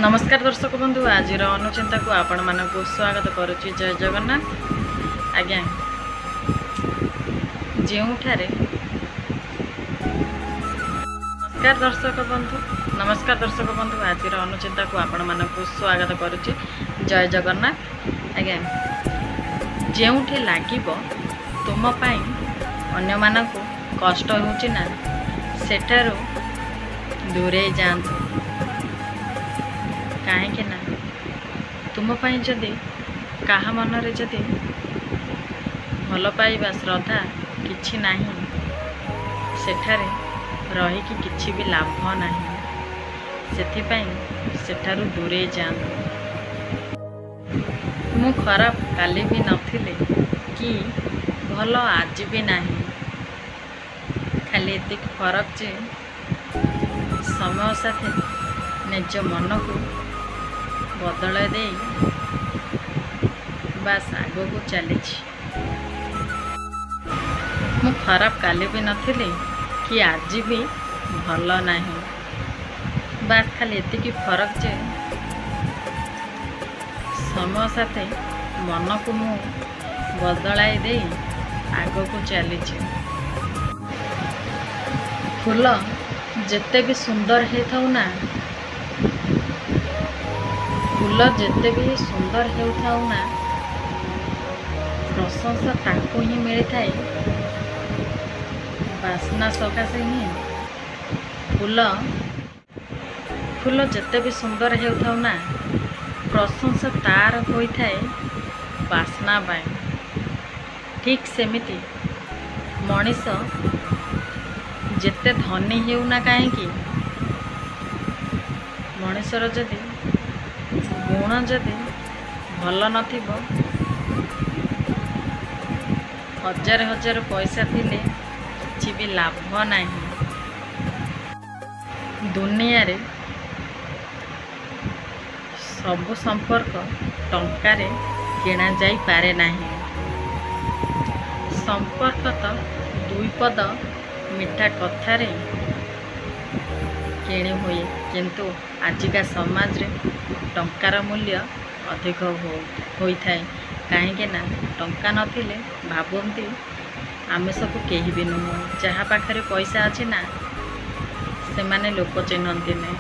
नमस्कार दर्शक बंधु आज अनुचिंता को आपण मानक स्वागत करुच्ची। जय जगन्नाथ। आज्ञा जोठारे नमस्कार दर्शक बंधु आज अनुचिंता को आपण मानक स्वागत करुच्ची। जय जगन्नाथ। आज्ञा जोठे लागिबो तुम पाई अन्य मानक कष्ट होउची ना सेठारो दूरे जांतु। कहीं ना तुम पाई जदि कहा मनरे जदि भल पाइबा श्रद्धा किछि नाही सेठारे रहीकि किछि भी लाभ नाही। सेथिपाई सेठारु दूरे जांतु। मु खराब काली भी नथिले कि भल आज भी नाही। खाली एतिक फरक जे समय साथे निज मन को बदल दे बास आगो को चली। मु खराब काली भी नथिली कि आज भी भल नाही। बास खाली एतिकी फरक जे समय साथे मन को मु बदलाई दे आगो को चली। फूल जेते भी सुंदर हे थाउ ना फूल जेते भी सुंदर हेउथाउ ना प्रशंसा ताकू ही मिली थाए। बासना सकाशे ही फूल जेते भी सुंदर हेउथाउ ना प्रशंसा तार होई थाए बासना पाए। ठीक सेमिति मनीष जेते धनी हेउ ना काहेकि मनीषर जदि गुण जदि भल नथिबो हजार हजार पैसा थिले किछि भी लाभ नाही। दुनिया रे सब संपर्क टंकारे किणा जाई पारे नाही। संपर्क तो दुई पद मिठा कथारे किणी हुए किंतु आजिका समाज रे टंकार मूल्य अधिक होई थाए। कहीं ना टंका नथिले भाबंती आमे सब केही भी नुह। जहाँ पाखरे पैसा अच्छी ना से माने लोक चिन्हती नहीं।